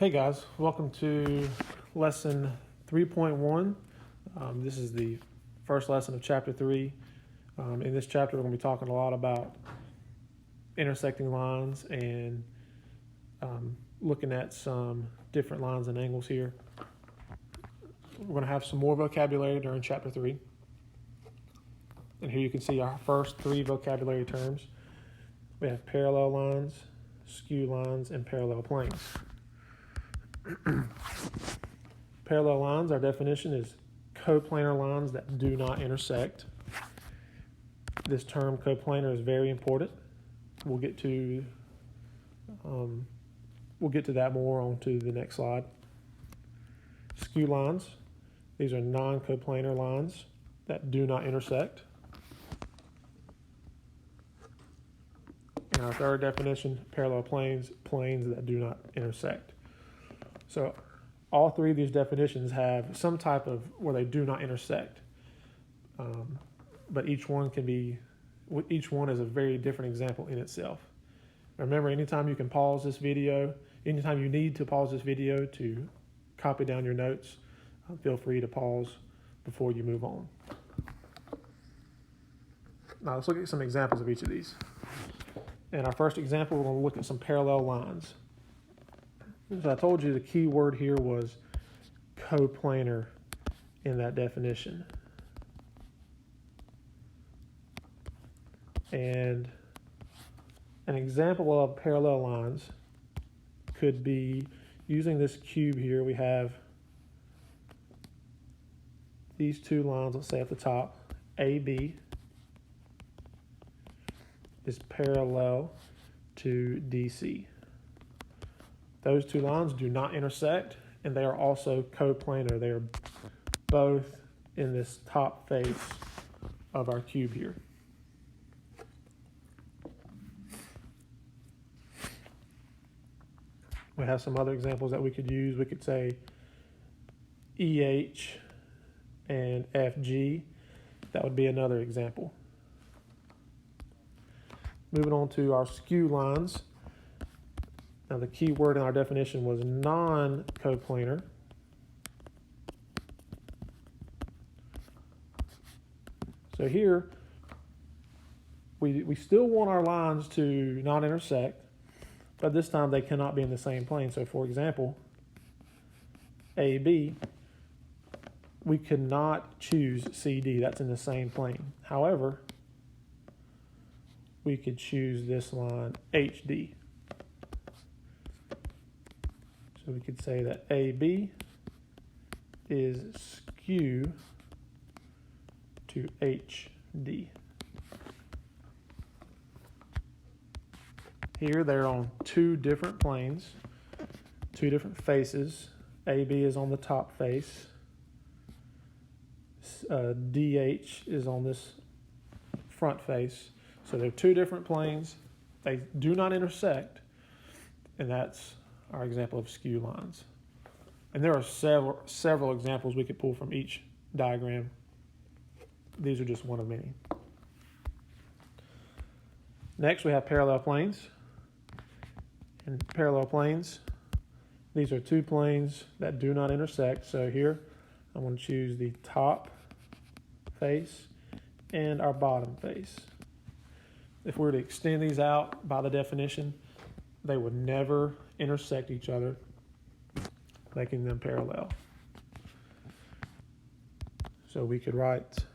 Hey guys, welcome to lesson 3.1. This is the first lesson of chapter 3. In this chapter, we're going to be talking a lot about intersecting lines and looking at some different lines and angles here. We're going to have some more vocabulary during chapter 3. And here you can see our first 3 vocabulary terms. We have parallel lines, skew lines, and parallel planes. Parallel lines, our definition is coplanar lines that do not intersect. This term coplanar is very important. We'll get to that more on to the next slide. Skew lines, these are non-coplanar lines that do not intersect. And our third definition, parallel planes, planes that do not intersect. So all 3 of these definitions have some type of where they do not intersect, but each one is a very different example in itself. Remember, anytime you need to pause this video to copy down your notes, feel free to pause before you move on. Now let's look at some examples of each of these. In our first example, we're going to look at some parallel lines. So I told you the key word here was coplanar in that definition. And an example of parallel lines could be using this cube here. We have these 2 lines, let's say at the top, AB is parallel to DC. Those 2 lines do not intersect, and they are also coplanar. They are both in this top face of our cube here. We have some other examples that we could use. We could say EH and FG. That would be another example. Moving on to our skew lines. Now, the key word in our definition was non-coplanar. So here, we still want our lines to not intersect, but this time they cannot be in the same plane. So, for example, AB, we could not choose CD. That's in the same plane. However, we could choose this line HD. So we could say that AB is skew to HD. Here they're on 2 different planes, 2 different faces. AB is on the top face. DH is on this front face. So they're 2 different planes. They do not intersect, and that's our example of skew lines. And there are several examples we could pull from each diagram. These are just one of many. Next, we have parallel planes. And parallel planes, these are 2 planes that do not intersect. So here, I'm going to choose the top face and our bottom face. If we were to extend these out by the definition, they would never intersect each other, making them parallel. So we could write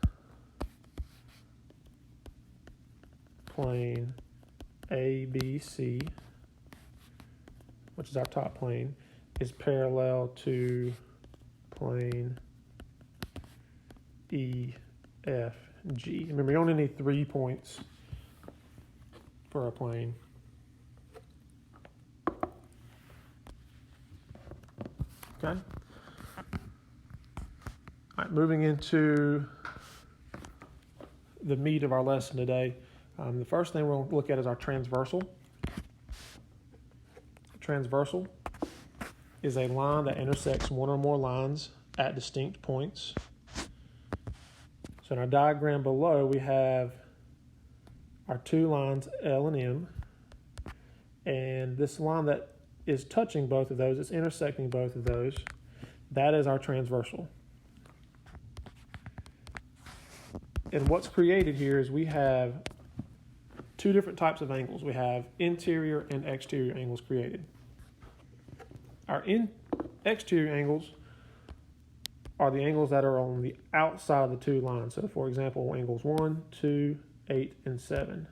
plane ABC, which is our top plane, is parallel to plane EFG. Remember, you only need 3 points for a plane. Okay. All right, moving into the meat of our lesson today. The first thing we're going to look at is our transversal. Transversal is a line that intersects 1 or more lines at distinct points. So in our diagram below, we have our 2 lines L and M, and this line that is touching both of those, it's intersecting both of those, that is our transversal. And what's created here is we have two different types of angles. We have interior and exterior angles created. Our exterior angles are the angles that are on the outside of the two lines. So for example, angles 1, 2, 8, and 7.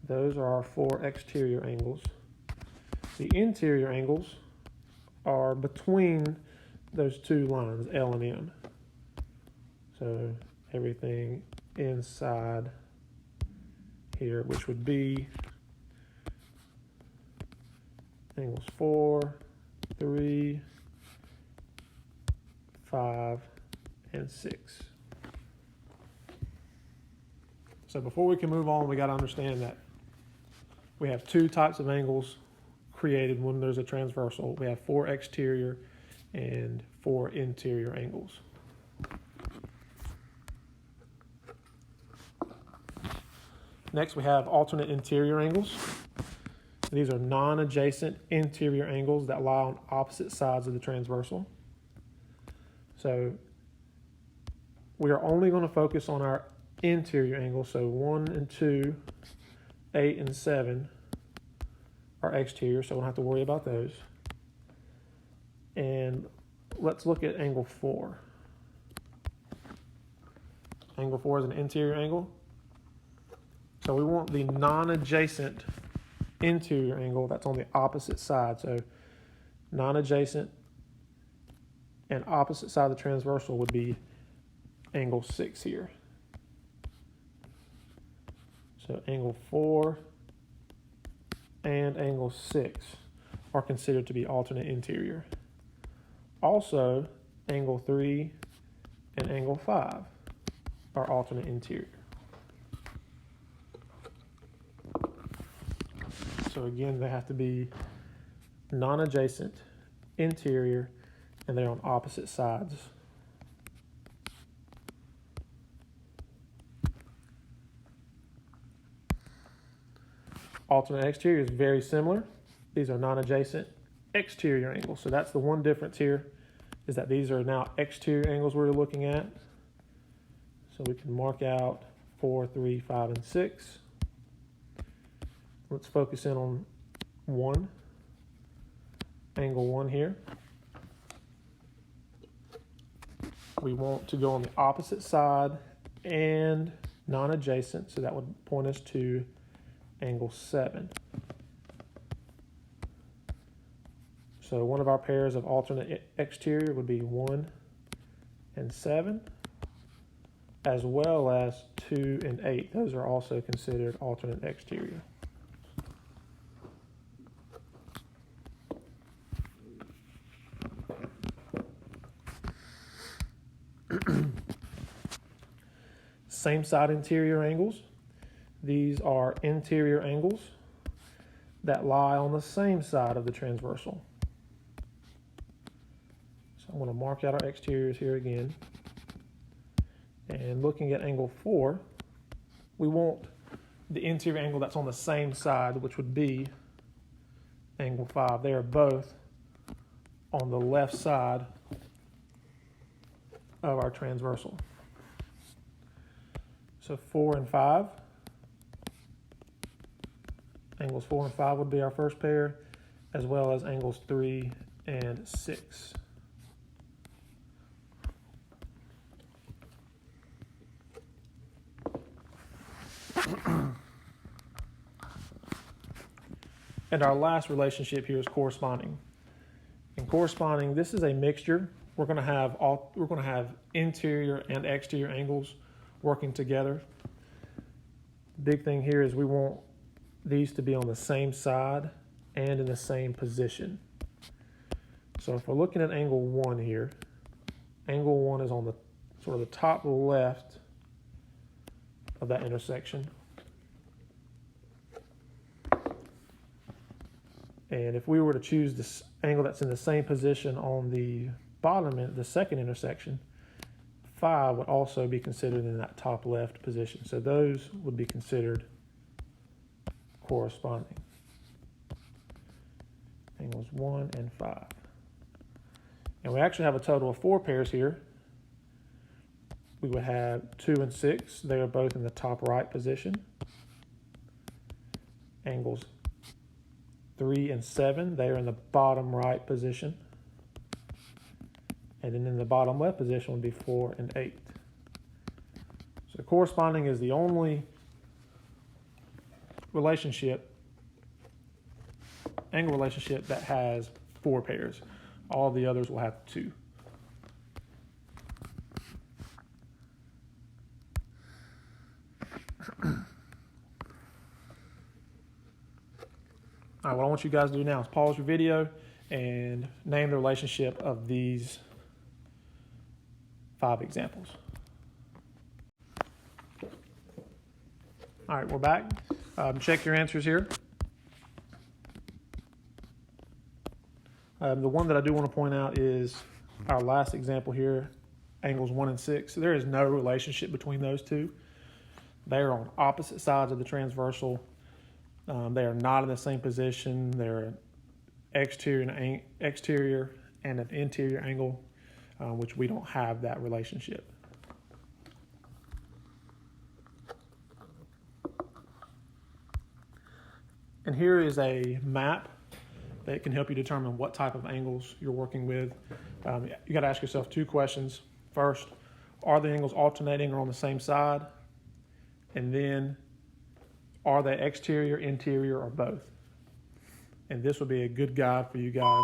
Those are our 4 exterior angles. The interior angles are between those two lines, L and M. So everything inside here, which would be angles 4, 3, 5, and 6. So before we can move on, we got to understand that we have two types of angles created when there's a transversal. We have 4 exterior and 4 interior angles. Next, we have alternate interior angles. These are non-adjacent interior angles that lie on opposite sides of the transversal. So we are only going to focus on our interior angles. So 1 and 2, 8 and 7 are exterior, so we don't have to worry about those. And let's look at angle 4. Angle 4 is an interior angle. So we want the non-adjacent interior angle that's on the opposite side. So non-adjacent and opposite side of the transversal would be angle 6 here. So angle 4 and angle 6 are considered to be alternate interior. Also, angle 3 and angle 5 are alternate interior. So again, they have to be non-adjacent, interior, and they're on opposite sides. Alternate exterior is very similar. These are non-adjacent exterior angles. So that's the one difference here, is that these are now exterior angles we're looking at. So we can mark out 4, 3, 5, and 6. Let's focus in on 1, angle 1 here. We want to go on the opposite side and non-adjacent, so that would point us to angle 7. So one of our pairs of alternate exterior would be 1 and 7, as well as 2 and 8. Those are also considered alternate exterior. Same side interior angles. These are interior angles that lie on the same side of the transversal. So I'm going to mark out our exteriors here again. And looking at angle 4, we want the interior angle that's on the same side, which would be angle 5. They are both on the left side of our transversal. So 4 and 5. Angles 4 and 5 would be our first pair, as well as angles 3 and 6. And our last relationship here is corresponding. In corresponding, this is a mixture. We're going to have interior and exterior angles working together. Big thing here is we want these to be on the same side and in the same position. So if we're looking at angle 1 here, angle 1 is on the sort of the top left of that intersection. And if we were to choose this angle that's in the same position on the bottom end, the second intersection, 5 would also be considered in that top left position. So those would be considered corresponding. Angles 1 and 5. And we actually have a total of 4 pairs here. We would have 2 and 6. They are both in the top right position. Angles 3 and 7. They are in the bottom right position. And then in the bottom left position would be 4 and 8. So corresponding is the only angle relationship that has 4 pairs. All the others will have 2. All right, what I want you guys to do now is pause your video and name the relationship of these 5 examples. All right, we're back. Check your answers here. The one that I do want to point out is our last example here, angles 1 and 6. There is no relationship between those two. They are on opposite sides of the transversal. They are not in the same position. They're an exterior and an interior angle, which we don't have that relationship. And here is a map that can help you determine what type of angles you're working with. You got to ask yourself 2 questions. First, are the angles alternating or on the same side? And then, are they exterior, interior, or both? And this would be a good guide for you guys.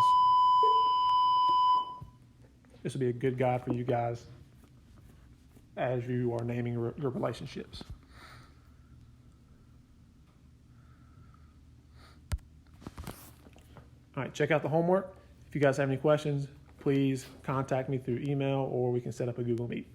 This would be a good guide for you guys as you are naming your relationships. All right, check out the homework. If you guys have any questions, please contact me through email or we can set up a Google Meet.